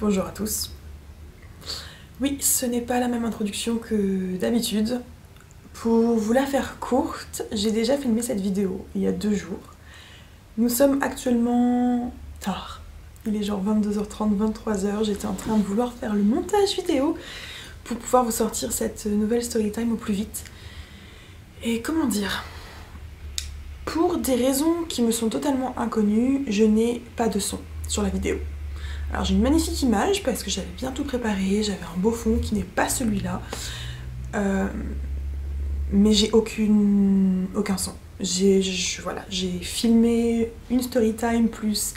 Bonjour à tous. Oui, ce n'est pas la même introduction que d'habitude. Pour vous la faire courte, j'ai déjà filmé cette vidéo il y a 2 jours. Nous sommes actuellement tard. Il est genre 22h30, 23h. J'étais en train de vouloir faire le montage vidéo pour pouvoir vous sortir cette nouvelle storytime au plus vite. Et comment dire ? Pour des raisons qui me sont totalement inconnues, je n'ai pas de son sur la vidéo. Alors j'ai une magnifique image parce que j'avais bien tout préparé, j'avais un beau fond qui n'est pas celui-là, mais j'ai aucun son. J'ai filmé une storytime plus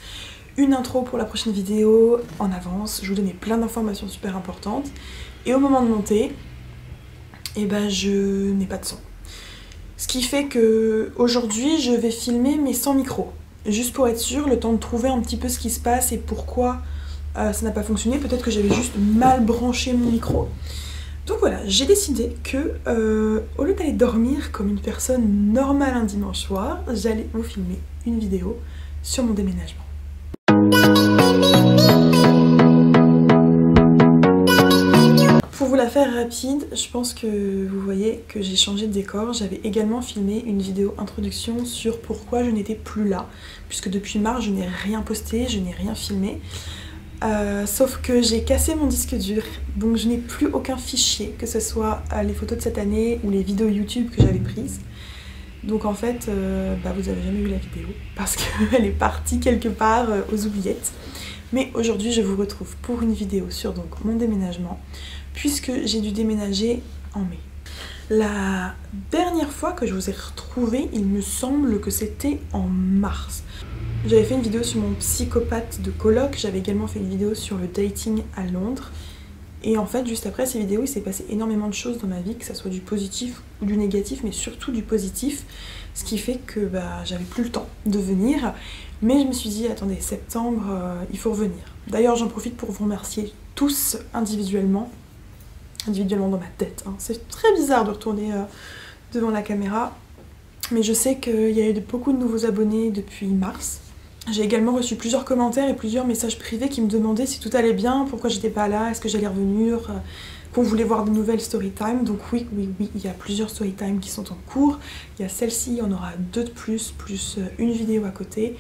une intro pour la prochaine vidéo en avance, je vous donnais plein d'informations super importantes, et au moment de monter, je n'ai pas de son. Ce qui fait que aujourd'hui je vais filmer mais sans micro, juste pour être sûre, le temps de trouver un petit peu ce qui se passe et pourquoi ça n'a pas fonctionné, peut-être que j'avais juste mal branché mon micro. Donc voilà, j'ai décidé que, au lieu d'aller dormir comme une personne normale un dimanche soir, j'allais vous filmer une vidéo sur mon déménagement. Pour vous la faire rapide, je pense que vous voyez que j'ai changé de décor. J'avais également filmé une vidéo introduction sur pourquoi je n'étais plus là, puisque depuis mars je n'ai rien posté, je n'ai rien filmé. Sauf que j'ai cassé mon disque dur, donc je n'ai plus aucun fichier, que ce soit les photos de cette année ou les vidéos YouTube que j'avais prises. Donc en fait, vous avez jamais vu la vidéo, parce qu'elle est partie quelque part aux oubliettes. Mais aujourd'hui, je vous retrouve pour une vidéo sur donc mon déménagement, puisque j'ai dû déménager en mai. La dernière fois que je vous ai retrouvé, il me semble que c'était en mars. J'avais fait une vidéo sur mon psychopathe de coloc, j'avais également fait une vidéo sur le dating à Londres. Et en fait, juste après ces vidéos, il s'est passé énormément de choses dans ma vie, que ça soit du positif ou du négatif, mais surtout du positif. Ce qui fait que j'avais plus le temps de venir. Mais je me suis dit, attendez, septembre, il faut revenir. D'ailleurs, j'en profite pour vous remercier tous individuellement dans ma tête. Hein. C'est très bizarre de retourner devant la caméra. Mais je sais qu'il y a eu beaucoup de nouveaux abonnés depuis mars. J'ai également reçu plusieurs commentaires et plusieurs messages privés qui me demandaient si tout allait bien, pourquoi j'étais pas là, est-ce que j'allais revenir, qu'on voulait voir de nouvelles storytime. Donc oui, il y a plusieurs storytime qui sont en cours. Il y a celle-ci, il y en aura 2 de plus une vidéo à côté.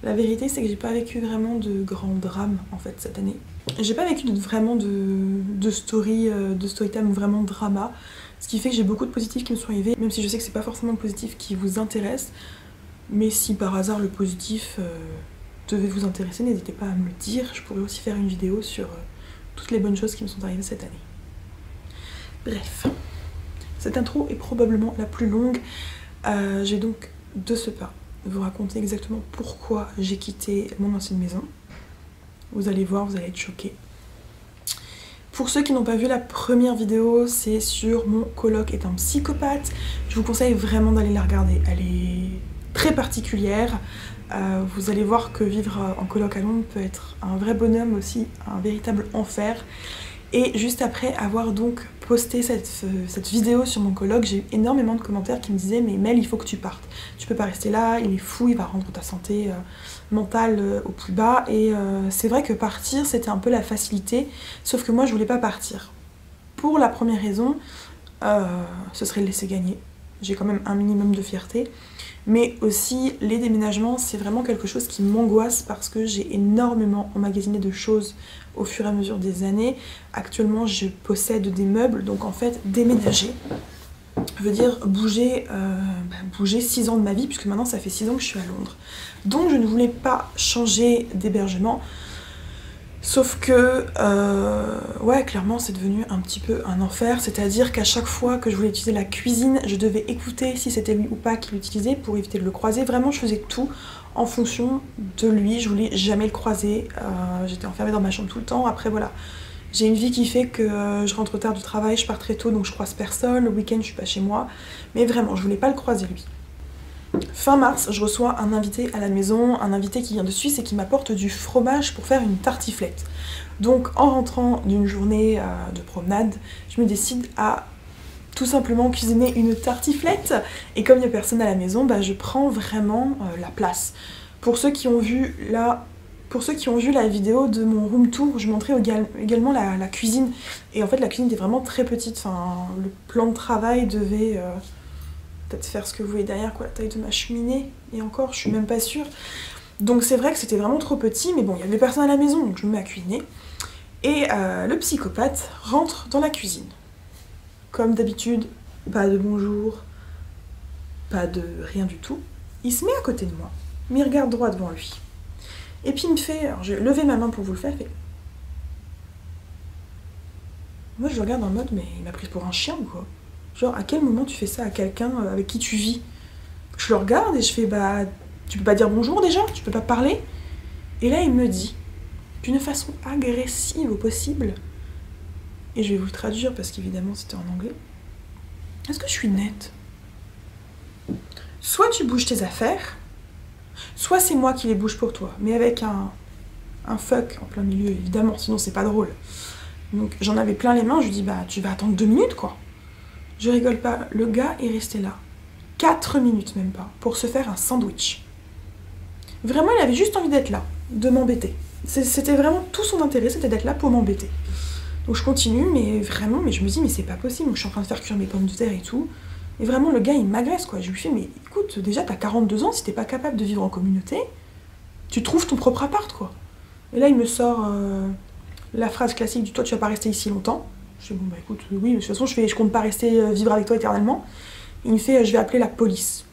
La vérité, c'est que j'ai pas vécu vraiment de grands drames en fait cette année. J'ai pas vécu vraiment de storytime vraiment drama. Ce qui fait que j'ai beaucoup de positifs qui me sont arrivés, même si je sais que c'est pas forcément le positif qui vous intéresse. Mais si par hasard le positif devait vous intéresser, n'hésitez pas à me le dire. Je pourrais aussi faire une vidéo sur toutes les bonnes choses qui me sont arrivées cette année. Bref, cette intro est probablement la plus longue. J'ai donc de ce pas vous raconter exactement pourquoi j'ai quitté mon ancienne maison. Vous allez voir, vous allez être choqués. Pour ceux qui n'ont pas vu la première vidéo, c'est sur mon coloc est un psychopathe. Je vous conseille vraiment d'aller la regarder. Elle est très particulière. Vous allez voir que vivre en coloc à Londres peut être un vrai bonhomme aussi, un véritable enfer. Et juste après avoir donc posté cette vidéo sur mon coloc, j'ai eu énormément de commentaires qui me disaient « Mais Mel, il faut que tu partes. Tu peux pas rester là, il est fou, il va rendre ta santé mentale au plus bas. » Et c'est vrai que partir, c'était un peu la facilité, sauf que moi, je voulais pas partir. Pour la première raison, ce serait le laisser gagner. J'ai quand même un minimum de fierté. Mais aussi, les déménagements, c'est vraiment quelque chose qui m'angoisse parce que j'ai énormément emmagasiné de choses au fur et à mesure des années. Actuellement, je possède des meubles, donc en fait, déménager veut dire bouger 6 ans de ma vie, puisque maintenant, ça fait 6 ans que je suis à Londres. Donc, je ne voulais pas changer d'hébergement. Sauf que, ouais, clairement, c'est devenu un petit peu un enfer. C'est-à-dire qu'à chaque fois que je voulais utiliser la cuisine, je devais écouter si c'était lui ou pas qui l'utilisait pour éviter de le croiser. Vraiment, je faisais tout en fonction de lui. Je voulais jamais le croiser. J'étais enfermée dans ma chambre tout le temps. Après, voilà. J'ai une vie qui fait que je rentre tard du travail, je pars très tôt, donc je croise personne. Le week-end, je suis pas chez moi. Mais vraiment, je voulais pas le croiser, lui. Fin mars, je reçois un invité à la maison, un invité qui vient de Suisse et qui m'apporte du fromage pour faire une tartiflette. Donc en rentrant d'une journée de promenade, je me décide à tout simplement cuisiner une tartiflette. Et comme il n'y a personne à la maison, je prends vraiment la place. Pour ceux qui ont vu là Pour ceux qui ont vu la vidéo de mon room tour, je montrais également la cuisine. Et en fait, la cuisine était vraiment très petite. Enfin, le plan de travail devait peut-être faire ce que vous voyez derrière, quoi, la taille de ma cheminée. Et encore, je suis même pas sûre. Donc c'est vrai que c'était vraiment trop petit, mais bon, il y avait personne à la maison, donc je me mets à cuisiner. Et le psychopathe rentre dans la cuisine. Comme d'habitude, pas de bonjour, pas de rien du tout. Il se met à côté de moi, mais il regarde droit devant lui. Et puis il me fait, alors je vais lever ma main pour vous le faire, il fait... Moi je le regarde en mode, mais il m'a prise pour un chien ou quoi? Genre, à quel moment tu fais ça à quelqu'un avec qui tu vis? Je le regarde et je fais, bah, tu peux pas dire bonjour déjà? Tu peux pas parler? Et là il me dit, d'une façon agressive au possible, et je vais vous le traduire parce qu'évidemment c'était en anglais, est-ce que je suis nette? Soit tu bouges tes affaires, soit c'est moi qui les bouge pour toi, mais avec un fuck en plein milieu, évidemment, sinon c'est pas drôle. Donc j'en avais plein les mains, je lui dis bah tu vas attendre 2 minutes quoi. Je rigole pas, le gars est resté là, 4 minutes même pas, pour se faire un sandwich. Vraiment il avait juste envie d'être là, de m'embêter. C'était vraiment tout son intérêt, c'était d'être là pour m'embêter. Donc je continue, mais vraiment, mais je me dis mais c'est pas possible, je suis en train de faire cuire mes pommes de terre et tout. Et vraiment le gars il m'agresse quoi, je lui fais mais écoute, déjà t'as 42 ans, si t'es pas capable de vivre en communauté, tu trouves ton propre appart quoi. Et là il me sort la phrase classique du toi tu vas pas rester ici longtemps. Je fais bon bah écoute, oui, de toute façon je compte pas rester vivre avec toi éternellement. Il me fait je vais appeler la police.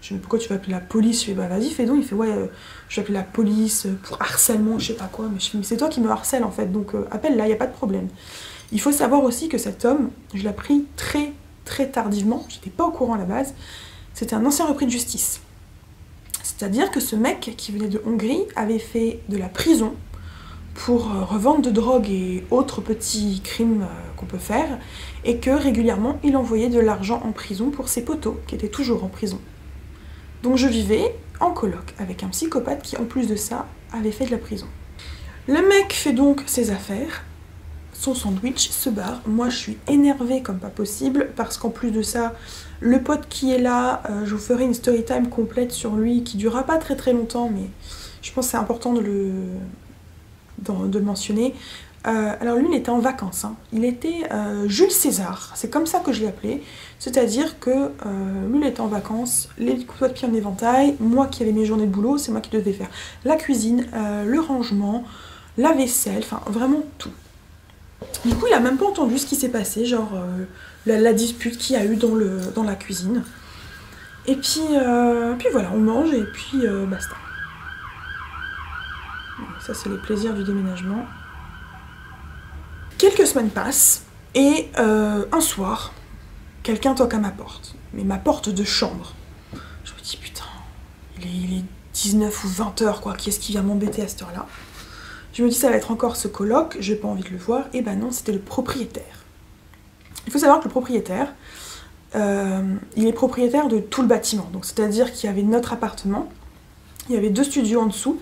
Je me dis pourquoi tu vas appeler la police? Je fais bah vas-y fais donc. Il fait ouais je vais appeler la police pour harcèlement, je sais pas quoi. Mais je fais mais c'est toi qui me harcèle en fait, donc appelle là, y a pas de problème. Il faut savoir aussi que cet homme, je l'ai appris très tardivement, j'étais pas au courant à la base, c'était un ancien repris de justice. C'est-à-dire que ce mec qui venait de Hongrie avait fait de la prison pour revente de drogue et autres petits crimes qu'on peut faire, et que régulièrement il envoyait de l'argent en prison pour ses potos qui étaient toujours en prison. Donc je vivais en coloc avec un psychopathe qui en plus de ça avait fait de la prison. Le mec fait donc ses affaires, son sandwich, se barre. Moi je suis énervée comme pas possible parce qu'en plus de ça, le pote qui est là, je vous ferai une story time complète sur lui qui durera pas très longtemps, mais je pense que c'est important de le mentionner. Alors lui il était en vacances, hein. Il était Jules César, c'est comme ça que je l'ai appelé, c'est-à-dire que lui il était en vacances, les couteaux de pied en éventail, moi qui avais mes journées de boulot, c'est moi qui devais faire la cuisine, le rangement, la vaisselle, enfin vraiment tout. Du coup il a même pas entendu ce qui s'est passé, genre la dispute qu'il y a eu dans la cuisine. Et puis voilà, on mange et puis basta. Ça c'est les plaisirs du déménagement. Quelques semaines passent et un soir, quelqu'un toque à ma porte. Mais ma porte de chambre. Je me dis putain, il est 19 ou 20 heures quoi, qui est-ce qui vient m'embêter à cette heure-là? Je me dis ça va être encore ce coloc, j'ai pas envie de le voir. Et ben non, c'était le propriétaire. Il faut savoir que le propriétaire, il est propriétaire de tout le bâtiment. Donc c'est-à-dire qu'il y avait notre appartement, il y avait 2 studios en dessous,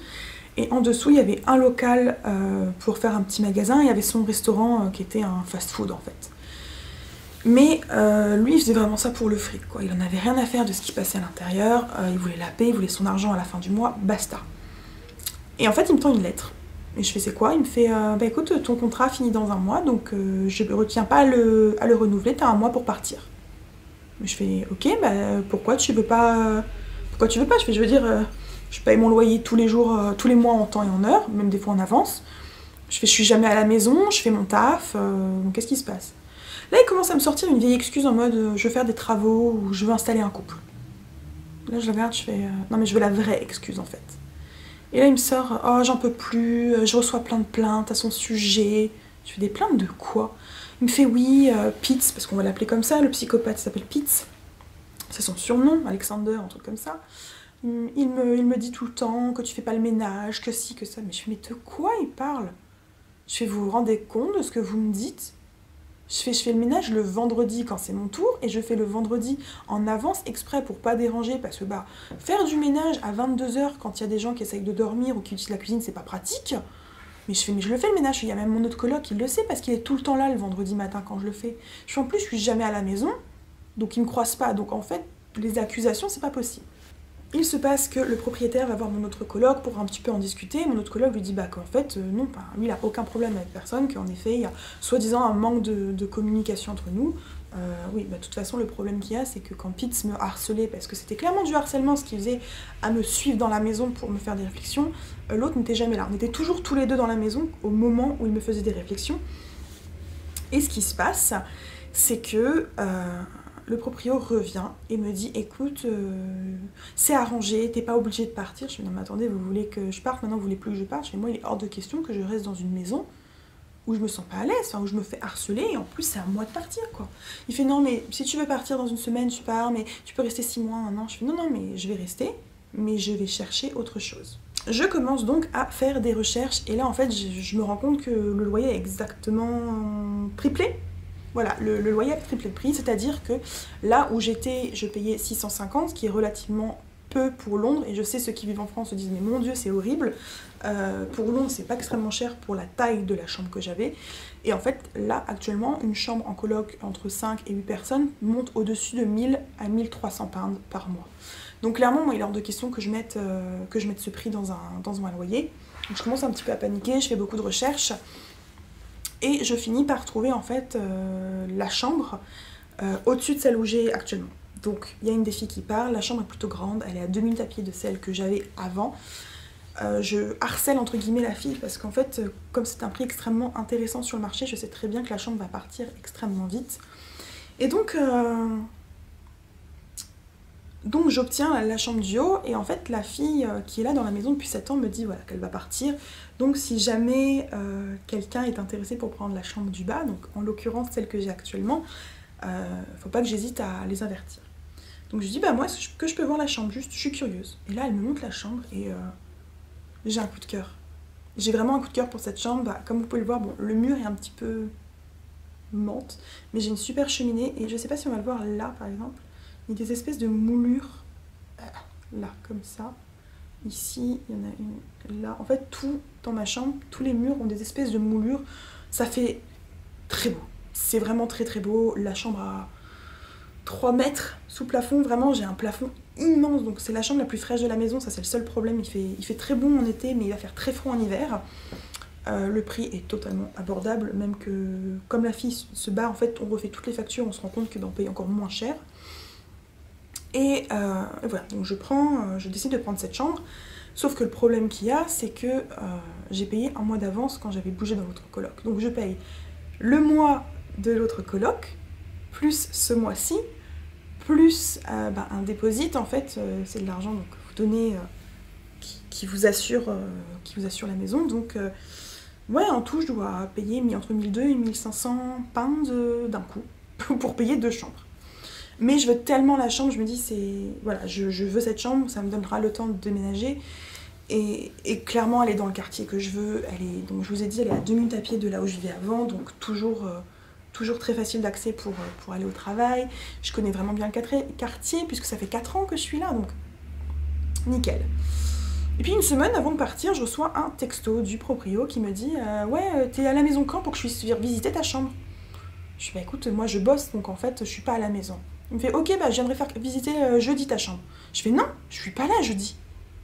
et en dessous il y avait un local pour faire un petit magasin, et il y avait son restaurant qui était un fast-food en fait. Mais lui il faisait vraiment ça pour le fric quoi, il en avait rien à faire de ce qui passait à l'intérieur, il voulait la paix, il voulait son argent à la fin du mois, basta. Et en fait il me tend une lettre, et je fais c'est quoi? Il me fait bah écoute ton contrat finit dans 1 mois, donc je ne retiens pas à le renouveler, t'as 1 mois pour partir. Mais je fais ok, bah pourquoi tu veux pas? Je fais je veux dire... je paye mon loyer tous les jours, tous les mois en temps et en heure, même des fois en avance. Je suis jamais à la maison, je fais mon taf, donc qu'est-ce qui se passe? Là, il commence à me sortir une vieille excuse en mode je veux faire des travaux ou je veux installer un couple. Là, je le regarde, je fais non mais je veux la vraie excuse en fait. Et là, il me sort oh j'en peux plus, je reçois plein de plaintes à son sujet. Je fais des plaintes de quoi? Il me fait oui, Pitts, parce qu'on va l'appeler comme ça, le psychopathe s'appelle Pitts. C'est son surnom, Alexander, un truc comme ça. Il me dit tout le temps que tu fais pas le ménage, que si, que ça. Mais je fais, mais de quoi il parle? Je fais, vous vous rendez compte de ce que vous me dites? Je fais le ménage le vendredi quand c'est mon tour, et je fais le vendredi en avance exprès pour pas déranger, parce que bah, faire du ménage à 22 h quand il y a des gens qui essayent de dormir ou qui utilisent la cuisine, c'est pas pratique. Mais je le fais le ménage, il y a même mon autre coloc, il le sait, parce qu'il est tout le temps là le vendredi matin quand je le fais. En plus, je suis jamais à la maison, donc il me croise pas, donc en fait, les accusations, c'est pas possible. Il se passe que le propriétaire va voir mon autre coloc pour un petit peu en discuter. Mon autre coloc lui dit bah qu'en fait non, lui il a aucun problème avec personne, qu'en effet il y a soi-disant un manque de communication entre nous. Oui, bah de toute façon le problème qu'il y a c'est que quand Pitts me harcelait, parce que c'était clairement du harcèlement ce qu'il faisait à me suivre dans la maison pour me faire des réflexions, l'autre n'était jamais là. On était toujours tous les deux dans la maison au moment où il me faisait des réflexions. Et ce qui se passe, c'est que le proprio revient et me dit écoute, c'est arrangé, t'es pas obligé de partir. Je dis non mais attendez, vous voulez que je parte maintenant, vous voulez plus que je parte? Je dis moi il est hors de question que je reste dans une maison où je me sens pas à l'aise, où je me fais harceler et en plus c'est à moi de partir quoi. Il fait non mais si tu veux partir dans une semaine tu pars, mais tu peux rester 6 mois, 1 an. Je fais non mais je vais rester, mais je vais chercher autre chose. Je commence donc à faire des recherches et là en fait je me rends compte que le loyer a exactement triplé. Voilà, le loyer a triplé le prix, c'est-à-dire que là où j'étais, je payais 650, ce qui est relativement peu pour Londres, et je sais ceux qui vivent en France se disent mais mon Dieu c'est horrible, pour Londres c'est pas extrêmement cher pour la taille de la chambre que j'avais, et en fait là actuellement une chambre en coloc entre 5 et 8 personnes monte au-dessus de 1000 à 1300 pounds par mois. Donc clairement moi il est hors de question que je mette ce prix dans un loyer, donc je commence un petit peu à paniquer, je fais beaucoup de recherches, et je finis par trouver en fait la chambre au-dessus de celle où j'ai actuellement. Donc il y a une des filles qui parle, la chambre est plutôt grande, elle est à 2 minutes à pied de celle que j'avais avant. Je harcèle entre guillemets la fille parce qu'en fait, comme c'est un prix extrêmement intéressant sur le marché, je sais très bien que la chambre va partir extrêmement vite. Et donc j'obtiens la chambre du haut et en fait la fille qui est là dans la maison depuis 7 ans me dit voilà, qu'elle va partir. Donc si jamais quelqu'un est intéressé pour prendre la chambre du bas, donc en l'occurrence celle que j'ai actuellement, faut pas que j'hésite à les avertir. Donc je dis bah moi est-ce que je peux voir la chambre, juste je suis curieuse. Et là elle me montre la chambre et j'ai un coup de cœur. J'ai vraiment un coup de cœur pour cette chambre. Bah, comme vous pouvez le voir, bon, le mur est un petit peu menthe, mais j'ai une super cheminée et je sais pas si on va le voir là par exemple. Il y a des espèces de moulures, là, comme ça. Ici, il y en a une là. En fait, tout dans ma chambre, tous les murs ont des espèces de moulures. Ça fait très beau. C'est vraiment très très beau. La chambre a 3 mètres sous plafond. Vraiment, j'ai un plafond immense. Donc c'est la chambre la plus fraîche de la maison. Ça, c'est le seul problème. Il fait très bon en été, mais il va faire très froid en hiver. Le prix est totalement abordable. Même que, comme la fille se bat, en fait, on refait toutes les factures. On se rend compte que on paye encore moins cher. Et voilà, donc je décide de prendre cette chambre, sauf que le problème qu'il y a, c'est que j'ai payé un mois d'avance quand j'avais bougé dans l'autre coloc. Donc je paye le mois de l'autre coloc, plus ce mois-ci, plus un déposit, en fait, c'est de l'argent donc vous donnez qui vous assure la maison. Donc ouais, en tout, je dois payer entre 1200 et 1500 pounds d'un coup pour payer 2 chambres. Mais je veux tellement la chambre, je me dis, voilà, je veux cette chambre, ça me donnera le temps de déménager. Et clairement, elle est dans le quartier que je veux. Donc je vous ai dit, elle est à 2 minutes à pied de là où je vivais avant, donc toujours très facile d'accès pour aller au travail. Je connais vraiment bien le quartier, puisque ça fait 4 ans que je suis là, donc nickel. Et puis une semaine avant de partir, je reçois un texto du proprio qui me dit ouais, t'es à la maison quand pour que je puisse venir visiter ta chambre? Je fais bah écoute, moi je bosse, donc en fait je suis pas à la maison. Il me fait ok, bah je viendrai faire visiter jeudi ta chambre. Je fais non, je suis pas là jeudi.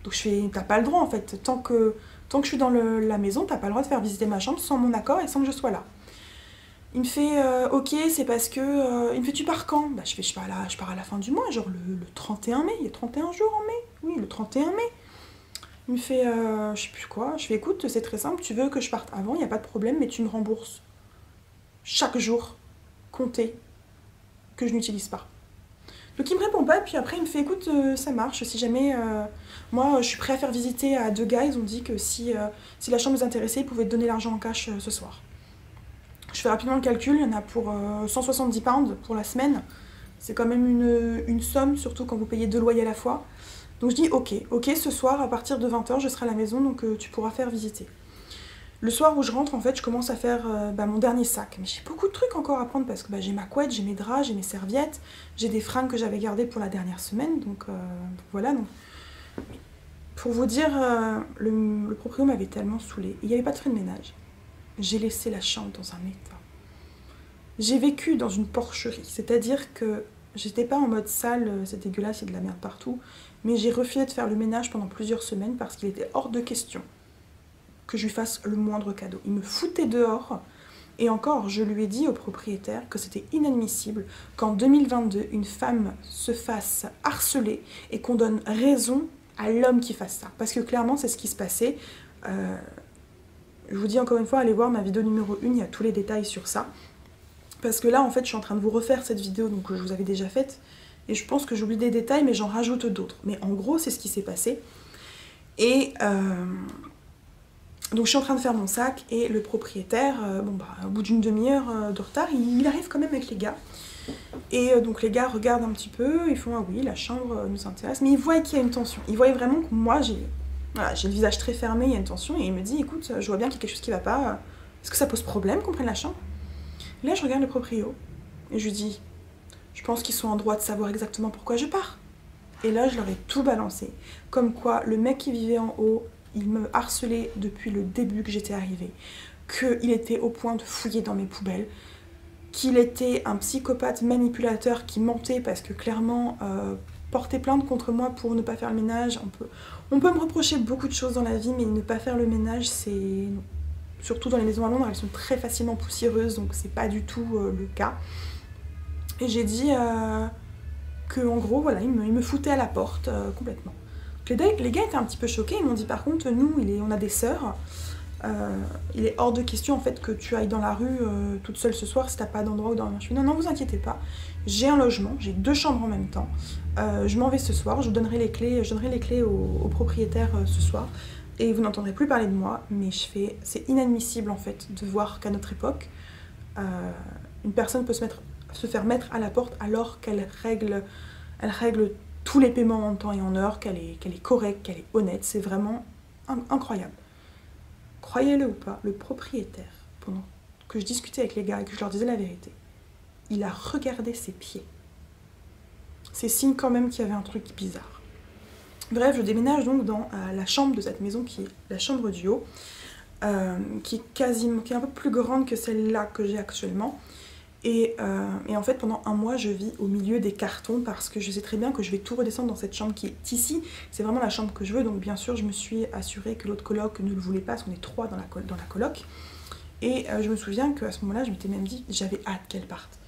Donc je fais t'as pas le droit en fait, tant que je suis dans la maison, t'as pas le droit de faire visiter ma chambre sans mon accord et sans que je sois là. Il me fait ok, c'est parce que il me fait tu pars quand? Bah je fais je pars à la fin du mois, genre le 31 mai, il y a 31 jours en mai. Oui, le 31 mai. Il me fait je sais plus quoi. Je fais écoute, c'est très simple, tu veux que je parte avant, il n'y a pas de problème, mais tu me rembourses chaque jour compté que je n'utilise pas. Donc il me répond pas, et puis après il me fait écoute, ça marche, si jamais moi je suis prêt à faire visiter à 2 gars, ils ont dit que si la chambre vous intéressait, ils pouvaient te donner l'argent en cash ce soir. Je fais rapidement le calcul, il y en a pour 170 pounds pour la semaine. C'est quand même une somme, surtout quand vous payez 2 loyers à la fois. Donc je dis ok, ce soir à partir de 20 h je serai à la maison, donc tu pourras faire visiter. Le soir où je rentre, en fait, je commence à faire mon dernier sac. Mais j'ai beaucoup de trucs encore à prendre parce que j'ai ma couette, j'ai mes draps, j'ai mes serviettes, j'ai des fringues que j'avais gardées pour la dernière semaine. Donc voilà. Donc. Pour vous dire, le proprio m'avait tellement saoulée. Il n'y avait pas de frais de ménage. J'ai laissé la chambre dans un état. J'ai vécu dans une porcherie. C'est-à-dire que j'étais pas en mode sale, c'est dégueulasse, il y a de la merde partout. mais j'ai refusé de faire le ménage pendant plusieurs semaines parce qu'il était hors de question que je lui fasse le moindre cadeau. Il me foutait dehors, et encore, je lui ai dit au propriétaire que c'était inadmissible qu'en 2022, une femme se fasse harceler et qu'on donne raison à l'homme qui fasse ça. Parce que clairement, c'est ce qui se passait. Je vous dis encore une fois, allez voir ma vidéo numéro 1, il y a tous les détails sur ça. Parce que là, en fait, je suis en train de vous refaire cette vidéo donc, que je vous avais déjà faite. Et je pense que j'oublie des détails, mais j'en rajoute d'autres. Mais en gros, c'est ce qui s'est passé. Et donc je suis en train de faire mon sac, et le propriétaire, au bout d'une demi-heure de retard, il arrive quand même avec les gars. Et donc les gars regardent un petit peu, ils font « Ah oui, la chambre nous intéresse », mais ils voient qu'il y a une tension. Ils voient vraiment que moi, j'ai le visage très fermé, il y a une tension, et il me dit « Écoute, je vois bien qu'il y a quelque chose qui va pas, est-ce que ça pose problème qu'on prenne la chambre ?» Là, je regarde le proprio, et je lui dis « Je pense qu'ils sont en droit de savoir exactement pourquoi je pars. » Et là, je leur ai tout balancé. Comme quoi, le mec qui vivait en haut, il me harcelait depuis le début que j'étais arrivée. Qu'il était au point de fouiller dans mes poubelles. Qu'il était un psychopathe manipulateur qui mentait parce que clairement, porter plainte contre moi pour ne pas faire le ménage, on peut me reprocher beaucoup de choses dans la vie, mais ne pas faire le ménage, c'est... Surtout dans les maisons à Londres, elles sont très facilement poussiéreuses, donc c'est pas du tout le cas. Et j'ai dit que en gros, voilà, il me foutait à la porte complètement. Les gars étaient un petit peu choqués, ils m'ont dit par contre, nous, on a des sœurs, il est hors de question en fait que tu ailles dans la rue toute seule ce soir si t'as pas d'endroit où dormir. Je suis non, vous inquiétez pas, j'ai un logement, j'ai 2 chambres en même temps, je m'en vais ce soir, je donnerai les clés au propriétaire ce soir, et vous n'entendrez plus parler de moi, mais c'est inadmissible en fait de voir qu'à notre époque, une personne peut se faire mettre à la porte alors qu'elle règle tous les paiements en temps et en heure, qu'elle est correcte, qu'elle est honnête. C'est vraiment incroyable. Croyez-le ou pas, le propriétaire, pendant que je discutais avec les gars et que je leur disais la vérité, il a regardé ses pieds. C'est signe quand même qu'il y avait un truc bizarre. Bref, je déménage donc dans la chambre de cette maison qui est la chambre du haut, qui est un peu plus grande que celle-là que j'ai actuellement. Et en fait, pendant un mois, je vis au milieu des cartons parce que je sais très bien que je vais tout redescendre dans cette chambre qui est ici. C'est vraiment la chambre que je veux, donc bien sûr, je me suis assurée que l'autre coloc ne le voulait pas, parce qu'on est 3 dans la coloc. Et je me souviens qu'à ce moment-là, je m'étais même dit, j'avais hâte qu'elle parte.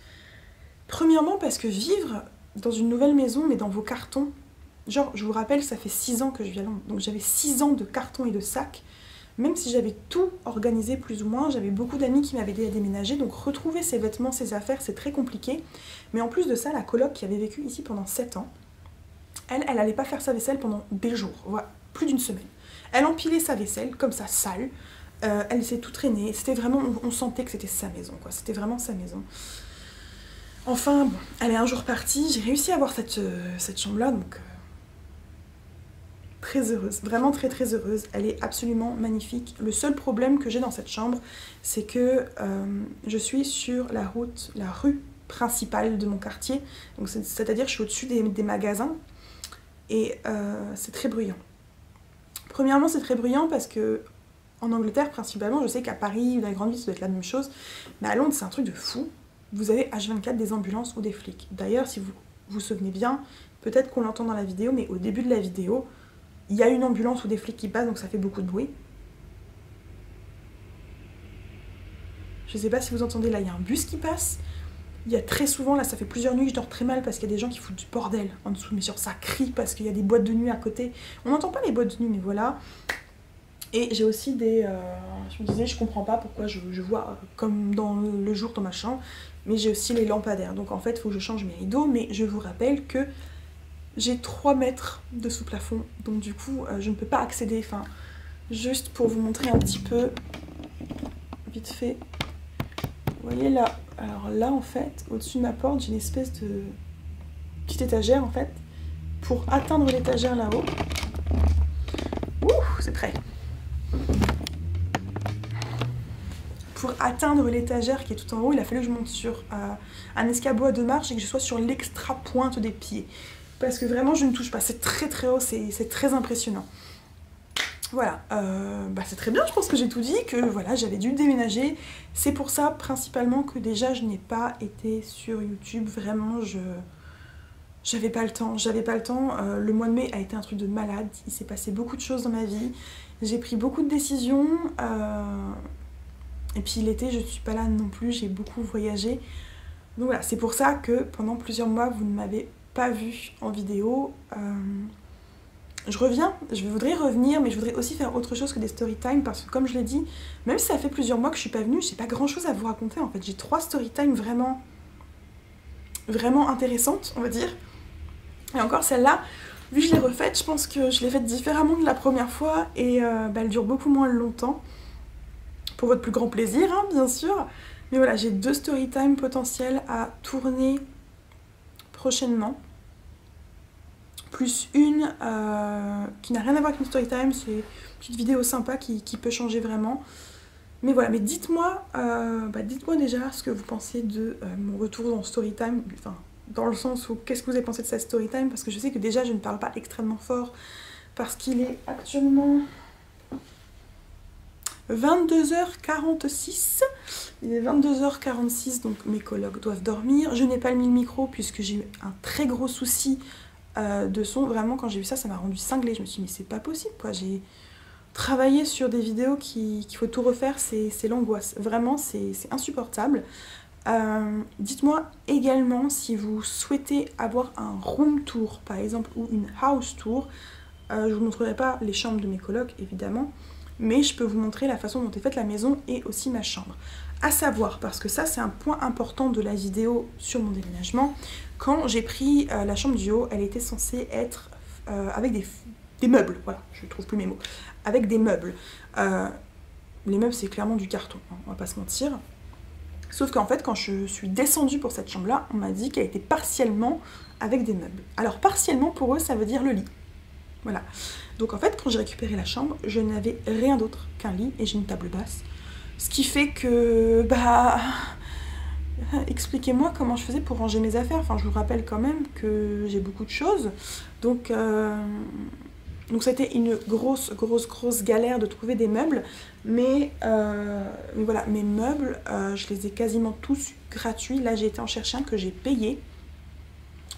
Premièrement, parce que vivre dans une nouvelle maison, mais dans vos cartons, genre, je vous rappelle, ça fait 6 ans que je vis à Londres, donc j'avais 6 ans de cartons et de sacs. Même si j'avais tout organisé plus ou moins, j'avais beaucoup d'amis qui m'avaient aidé à déménager, donc retrouver ses vêtements, ses affaires, c'est très compliqué. Mais en plus de ça, la coloc qui avait vécu ici pendant 7 ans, elle allait pas faire sa vaisselle pendant des jours, voilà, plus d'une semaine. Elle empilait sa vaisselle, comme ça, sale, elle s'est tout traînée, c'était vraiment, on sentait que c'était sa maison, quoi, c'était vraiment sa maison. Enfin, bon, elle est un jour partie, j'ai réussi à avoir cette chambre-là, donc... très heureuse, vraiment très très heureuse, elle est absolument magnifique. Le seul problème que j'ai dans cette chambre, c'est que je suis sur la rue principale de mon quartier, donc c'est-à-dire je suis au-dessus des magasins, et c'est très bruyant. Premièrement, c'est très bruyant parce que en Angleterre principalement, je sais qu'à Paris ou dans les grandes villes ça doit être la même chose, mais à Londres c'est un truc de fou. Vous avez H24 des ambulances ou des flics. D'ailleurs, si vous vous souvenez bien, peut-être qu'on l'entend dans la vidéo, mais au début de la vidéo, il y a une ambulance ou des flics qui passent, donc ça fait beaucoup de bruit. Je sais pas si vous entendez, là il y a un bus qui passe. Il y a très souvent, là ça fait plusieurs nuits que je dors très mal parce qu'il y a des gens qui foutent du bordel en dessous, mais sur ça crie parce qu'il y a des boîtes de nuit à côté. On n'entend pas les boîtes de nuit, mais voilà. Et j'ai aussi des... je me disais, je comprends pas pourquoi je vois comme dans le jour dans ma chambre, mais j'ai aussi les lampadaires. Donc en fait, il faut que je change mes rideaux, mais je vous rappelle que j'ai 3 mètres de sous-plafond, donc du coup, je ne peux pas accéder. Enfin, juste pour vous montrer un petit peu, vite fait. Vous voyez là, alors là en fait, au-dessus de ma porte, j'ai une espèce de petite étagère en fait. Pour atteindre l'étagère là-haut, ouh, c'est prêt. Pour atteindre l'étagère qui est tout en haut, il a fallu que je monte sur un escabeau à 2 marches et que je sois sur l'extra pointe des pieds. Parce que vraiment, je ne touche pas. C'est très très haut, c'est très impressionnant. Voilà, c'est très bien, je pense que j'ai tout dit, que voilà, j'avais dû déménager. C'est pour ça, principalement, que déjà, je n'ai pas été sur YouTube. Vraiment, j'avais pas le temps, le mois de mai a été un truc de malade, il s'est passé beaucoup de choses dans ma vie, j'ai pris beaucoup de décisions, et puis l'été je suis pas là non plus, j'ai beaucoup voyagé. Donc voilà, c'est pour ça que pendant plusieurs mois vous ne m'avez pas vue en vidéo. Je voudrais revenir, mais je voudrais aussi faire autre chose que des story time parce que comme je l'ai dit, même si ça fait plusieurs mois que je suis pas venue, j'ai pas grand chose à vous raconter en fait. J'ai 3 story time vraiment intéressantes, on va dire. Et encore celle-là, vu que je l'ai refaite, je pense que je l'ai faite différemment de la première fois et elle dure beaucoup moins longtemps. Pour votre plus grand plaisir, hein, bien sûr. Mais voilà, j'ai 2 story time potentiels à tourner prochainement. Plus une qui n'a rien à voir avec une story time, c'est une petite vidéo sympa qui peut changer vraiment. Mais voilà, mais dites-moi déjà ce que vous pensez de mon retour dans story time, enfin dans le sens où qu'est-ce que vous avez pensé de cette story time, parce que je sais que déjà je ne parle pas extrêmement fort parce qu'il est actuellement 22h46. Il est 22h46, donc mes colocs doivent dormir. Je n'ai pas mis le micro puisque j'ai eu un très gros souci de son. Vraiment, quand j'ai vu ça, ça m'a rendu cinglée. Je me suis dit, mais c'est pas possible, quoi. J'ai travaillé sur des vidéos qu'il faut tout refaire, c'est l'angoisse. Vraiment, c'est insupportable. Dites-moi également si vous souhaitez avoir un room tour, par exemple, ou une house tour. Je vous montrerai pas les chambres de mes colocs, évidemment, mais je peux vous montrer la façon dont est faite la maison et aussi ma chambre. À savoir, parce que ça c'est un point important de la vidéo sur mon déménagement, quand j'ai pris la chambre du haut, elle était censée être avec des meubles, voilà, je ne trouve plus mes mots, avec des meubles. Les meubles c'est clairement du carton, hein, on va pas se mentir. Sauf qu'en fait, quand je suis descendue pour cette chambre-là, on m'a dit qu'elle était partiellement avec des meubles. Alors partiellement pour eux, ça veut dire le lit. Voilà. Donc en fait, quand j'ai récupéré la chambre, je n'avais rien d'autre qu'un lit et j'ai une table basse. Ce qui fait que, expliquez-moi comment je faisais pour ranger mes affaires. Enfin, je vous rappelle quand même que j'ai beaucoup de choses. Donc ça a été une grosse galère de trouver des meubles. Mais voilà, mes meubles, je les ai quasiment tous gratuits. Là, j'ai été en chercher un que j'ai payé.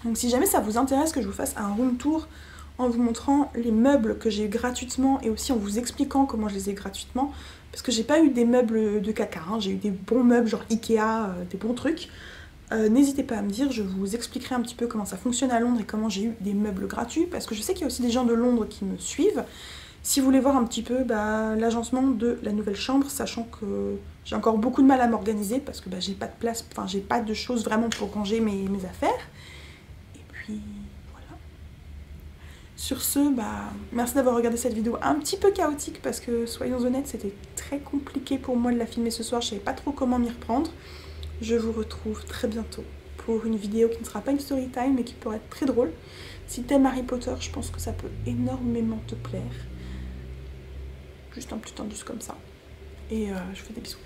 Donc si jamais ça vous intéresse que je vous fasse un room tour en vous montrant les meubles que j'ai eu gratuitement et aussi en vous expliquant comment je les ai gratuitement, parce que j'ai pas eu des meubles de caca, hein, j'ai eu des bons meubles genre Ikea, des bons trucs. N'hésitez pas à me dire, je vous expliquerai un petit peu comment ça fonctionne à Londres et comment j'ai eu des meubles gratuits, parce que je sais qu'il y a aussi des gens de Londres qui me suivent. Si vous voulez voir un petit peu l'agencement de la nouvelle chambre, sachant que j'ai encore beaucoup de mal à m'organiser, parce que j'ai pas de place, enfin j'ai pas de choses vraiment pour ranger mes affaires. Et puis... Sur ce, merci d'avoir regardé cette vidéo un petit peu chaotique parce que, soyons honnêtes, c'était très compliqué pour moi de la filmer ce soir, je savais pas trop comment m'y reprendre. Je vous retrouve très bientôt pour une vidéo qui ne sera pas une story time mais qui pourrait être très drôle. Si t'aimes Harry Potter, je pense que ça peut énormément te plaire. Juste un petit indice comme ça. Et je vous fais des bisous.